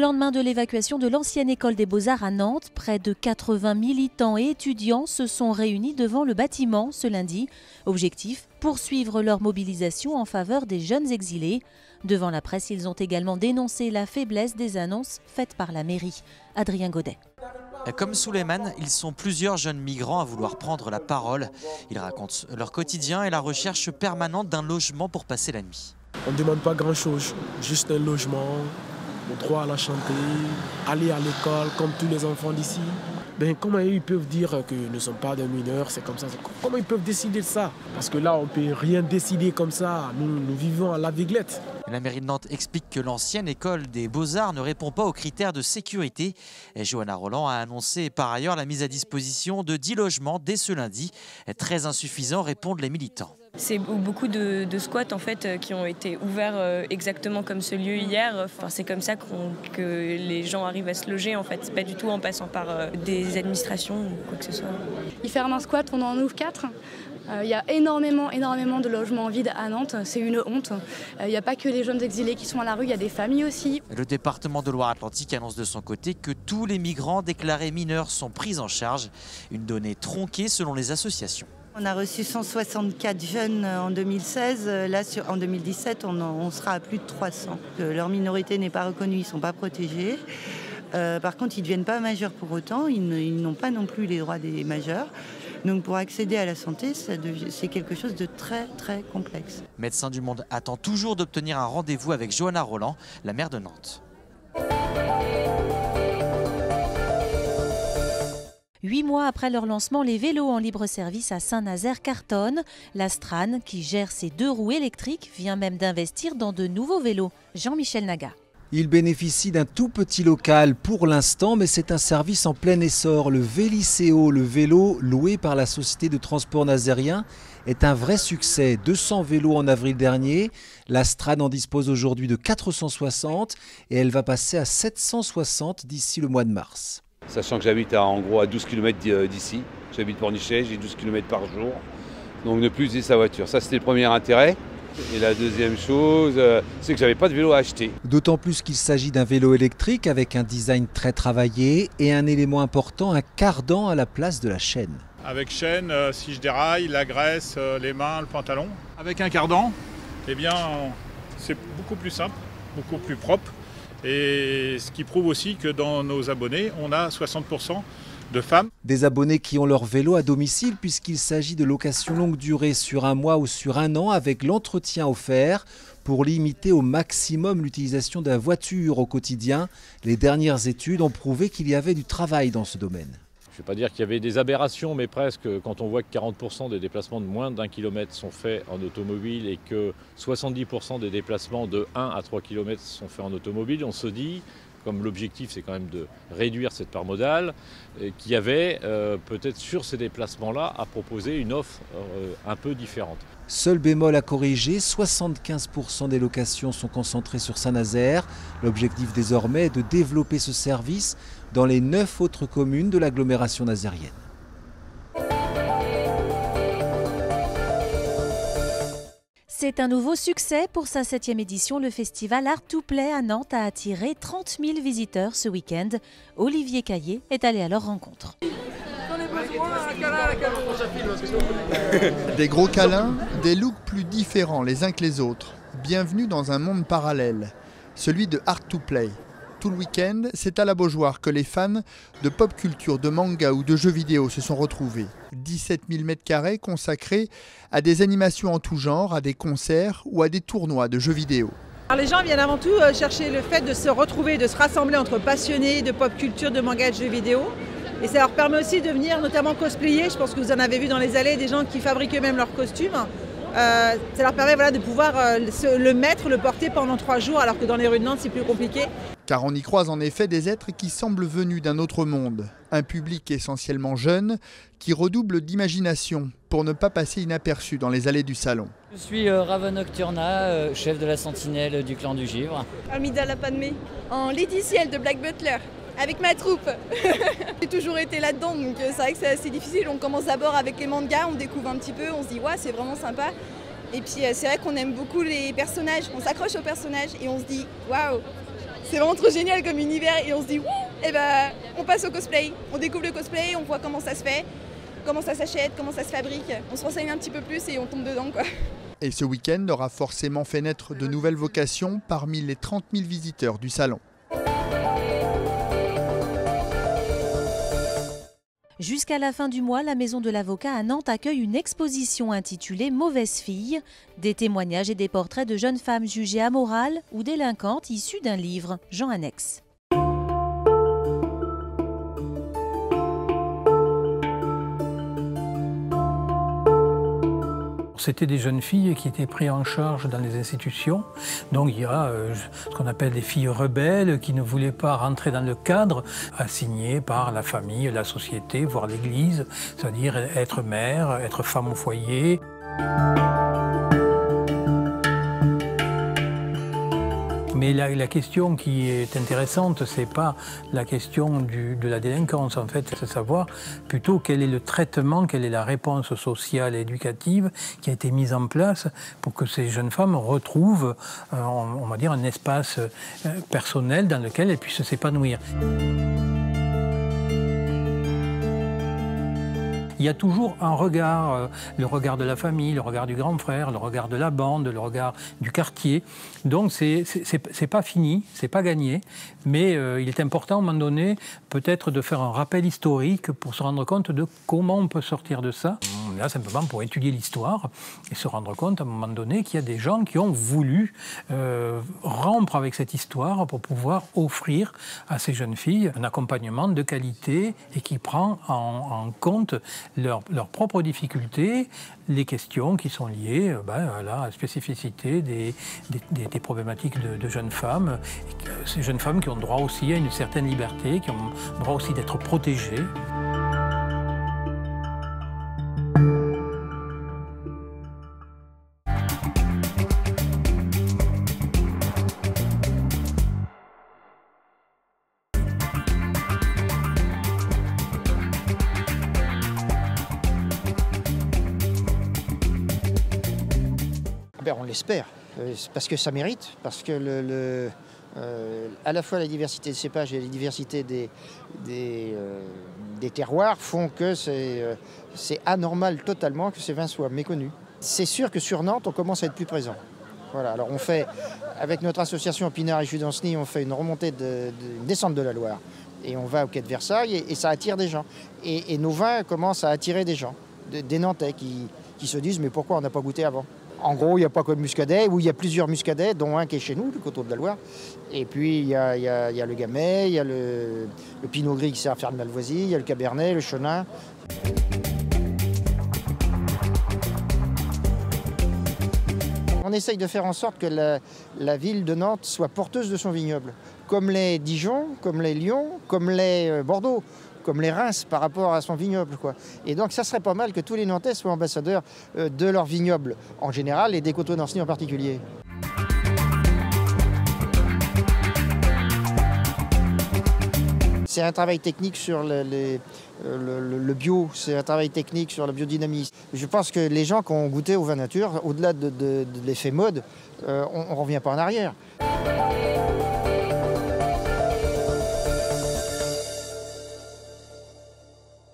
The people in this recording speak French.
lendemain de l'évacuation de l'ancienne école des Beaux-Arts à Nantes, près de 80 militants et étudiants se sont réunis devant le bâtiment ce lundi. Objectif, poursuivre leur mobilisation en faveur des jeunes exilés. Devant la presse, ils ont également dénoncé la faiblesse des annonces faites par la mairie. Adrien Godet. Comme Souleymane, ils sont plusieurs jeunes migrants à vouloir prendre la parole. Ils racontent leur quotidien et la recherche permanente d'un logement pour passer la nuit. On ne demande pas grand-chose, juste un logement, le droit à la santé, aller à l'école comme tous les enfants d'ici. Comment ils peuvent dire que nous ne sommes pas des mineurs, c'est comme ça. Comment ils peuvent décider de ça? Parce que là, on ne peut rien décider comme ça. Nous vivons à l'aveuglette. La mairie de Nantes explique que l'ancienne école des Beaux-Arts ne répond pas aux critères de sécurité. Et Johanna Roland a annoncé par ailleurs la mise à disposition de 10 logements dès ce lundi. Très insuffisant, répondent les militants. C'est beaucoup de squats en fait, qui ont été ouverts exactement comme ce lieu hier. Enfin, c'est comme ça que les gens arrivent à se loger en fait. C'est pas du tout en passant par des administrations ou quoi que ce soit. Ils ferment un squat, on en ouvre 4. Il y a énormément de logements vides à Nantes, c'est une honte. Il n'y a pas que les jeunes exilés qui sont à la rue, il y a des familles aussi. Le département de Loire-Atlantique annonce de son côté que tous les migrants déclarés mineurs sont pris en charge. Une donnée tronquée selon les associations. On a reçu 164 jeunes en 2016. Là, en 2017, on sera à plus de 300. Leur minorité n'est pas reconnue, ils ne sont pas protégés. Par contre, ils ne deviennent pas majeurs pour autant. Ils n'ont pas non plus les droits des majeurs. Donc pour accéder à la santé, c'est quelque chose de très très complexe. Médecins du Monde attend toujours d'obtenir un rendez-vous avec Johanna Roland, la maire de Nantes. 8 mois après leur lancement, les vélos en libre-service à Saint-Nazaire cartonnent. La Strane, qui gère ses 2 roues électriques, vient même d'investir dans de nouveaux vélos. Jean-Michel Naga. Il bénéficie d'un tout petit local pour l'instant, mais c'est un service en plein essor. Le Vélicéo, le vélo loué par la société de transport nazérien, est un vrai succès. 200 vélos en avril dernier. La Strane en dispose aujourd'hui de 460 et elle va passer à 760 d'ici le mois de mars. Sachant que j'habite en gros à 12 km d'ici. J'habite Pornichet, j'ai 12 km par jour. Donc ne plus utiliser sa voiture. Ça, c'était le premier intérêt. Et la deuxième chose, c'est que j'avais pas de vélo à acheter. D'autant plus qu'il s'agit d'un vélo électrique avec un design très travaillé et un élément important, un cardan à la place de la chaîne. Avec chaîne, si je déraille, la graisse, les mains, le pantalon. Avec un cardan, eh bien, c'est beaucoup plus simple, beaucoup plus propre. Et ce qui prouve aussi que dans nos abonnés, on a 60% de femmes. Des abonnés qui ont leur vélo à domicile puisqu'il s'agit de location longue durée sur 1 mois ou sur 1 an avec l'entretien offert pour limiter au maximum l'utilisation de la voiture au quotidien. Les dernières études ont prouvé qu'il y avait du travail dans ce domaine. Je ne vais pas dire qu'il y avait des aberrations, mais presque, quand on voit que 40% des déplacements de moins d'1 km sont faits en automobile et que 70% des déplacements de 1 à 3 km sont faits en automobile, on se dit, comme l'objectif c'est quand même de réduire cette part modale, qu'il y avait peut-être sur ces déplacements-là à proposer une offre un peu différente. Seul bémol à corriger, 75% des locations sont concentrées sur Saint-Nazaire. L'objectif désormais est de développer ce service dans les 9 autres communes de l'agglomération nazérienne. C'est un nouveau succès pour sa 7e édition. Le festival Art to Play à Nantes a attiré 30 000 visiteurs ce week-end. Olivier Caillé est allé à leur rencontre. Des gros câlins, des looks plus différents les uns que les autres. Bienvenue dans un monde parallèle, celui de Art to Play. Tout le week-end, c'est à la Beaujoire que les fans de pop culture, de manga ou de jeux vidéo se sont retrouvés. 17 000 m² consacrés à des animations en tout genre, à des concerts ou à des tournois de jeux vidéo. Alors les gens viennent avant tout chercher le fait de se retrouver, de se rassembler entre passionnés de pop culture, de manga et de jeux vidéo. Et ça leur permet aussi de venir notamment cosplayer. Je pense que vous en avez vu dans les allées des gens qui fabriquent eux-mêmes leurs costumes. Ça leur permet de pouvoir le mettre, le porter pendant 3 jours, alors que dans les rues de Nantes, c'est plus compliqué. Car on y croise en effet des êtres qui semblent venus d'un autre monde. Un public essentiellement jeune qui redouble d'imagination pour ne pas passer inaperçu dans les allées du salon. Je suis Raven Nocturna, chef de la sentinelle du clan du Givre. Amidala Padmé, en Lady Ciel de Black Butler. Avec ma troupe. J'ai toujours été là-dedans, donc c'est vrai que c'est assez difficile. On commence d'abord avec les mangas, on découvre un petit peu, on se dit ouais, c'est vraiment sympa. Et puis c'est vrai qu'on aime beaucoup les personnages, on s'accroche aux personnages et on se dit waouh, C'est vraiment trop génial comme univers et on se dit wouh, et ben on passe au cosplay. On découvre le cosplay, on voit comment ça se fait, comment ça s'achète, comment ça se fabrique. On se renseigne un petit peu plus et on tombe dedans, quoi. Et ce week-end aura forcément fait naître de nouvelles vocations parmi les 30 000 visiteurs du salon. Jusqu'à la fin du mois, la Maison de l'Avocat à Nantes accueille une exposition intitulée « Mauvaise fille », des témoignages et des portraits de jeunes femmes jugées amorales ou délinquantes issus d'un livre. Jean Annex. C'était des jeunes filles qui étaient prises en charge dans les institutions. Donc il y a ce qu'on appelle des filles rebelles qui ne voulaient pas rentrer dans le cadre assigné par la famille, la société, voire l'Église, c'est-à-dire être mère, être femme au foyer. Mais la question qui est intéressante, ce n'est pas la question de la délinquance, en fait, c'est savoir plutôt quel est le traitement, quelle est la réponse sociale et éducative qui a été mise en place pour que ces jeunes femmes retrouvent, on va dire, un espace personnel dans lequel elles puissent s'épanouir. Il y a toujours un regard, le regard de la famille, le regard du grand frère, le regard de la bande, le regard du quartier. Donc c'est pas fini, c'est pas gagné, mais il est important à un moment donné peut-être de faire un rappel historique pour se rendre compte de comment on peut sortir de ça. Là simplement pour étudier l'histoire et se rendre compte à un moment donné qu'il y a des gens qui ont voulu rompre avec cette histoire pour pouvoir offrir à ces jeunes filles un accompagnement de qualité et qui prend en compte leurs propres difficultés, les questions qui sont liées à la spécificité des problématiques de jeunes femmes. Et ces jeunes femmes qui ont droit aussi à une certaine liberté, qui ont droit aussi d'être protégées. On l'espère, parce que ça mérite, parce que à la fois la diversité des cépages et la diversité des terroirs font que c'est anormal totalement que ces vins soient méconnus. C'est sûr que sur Nantes, on commence à être plus présent. Voilà, alors on fait, avec notre association Pinard et Jus d'Ancenis, on fait une remontée, une descente de la Loire. Et on va au quai de Versailles et ça attire des gens. Et nos vins commencent à attirer des gens, des Nantais qui se disent « mais pourquoi on n'a pas goûté avant ?» En gros, il n'y a pas que le muscadet, où il y a plusieurs muscadets, dont un qui est chez nous, le coteau de la Loire. Et puis, il y a le gamay, il y a le pinot gris qui sert à faire le malvoisie, il y a le cabernet, le chenin. On essaye de faire en sorte que la ville de Nantes soit porteuse de son vignoble, comme l'est Dijon, comme l'est Lyon, comme l'est Bordeaux, comme les Reims par rapport à son vignoble, quoi. Et donc ça serait pas mal que tous les Nantais soient ambassadeurs de leur vignoble en général et des coteaux d'Ancenis en particulier. C'est un travail technique sur le bio, c'est un travail technique sur la biodynamie. Je pense que les gens qui ont goûté au vin nature, au-delà de l'effet mode, on ne revient pas en arrière.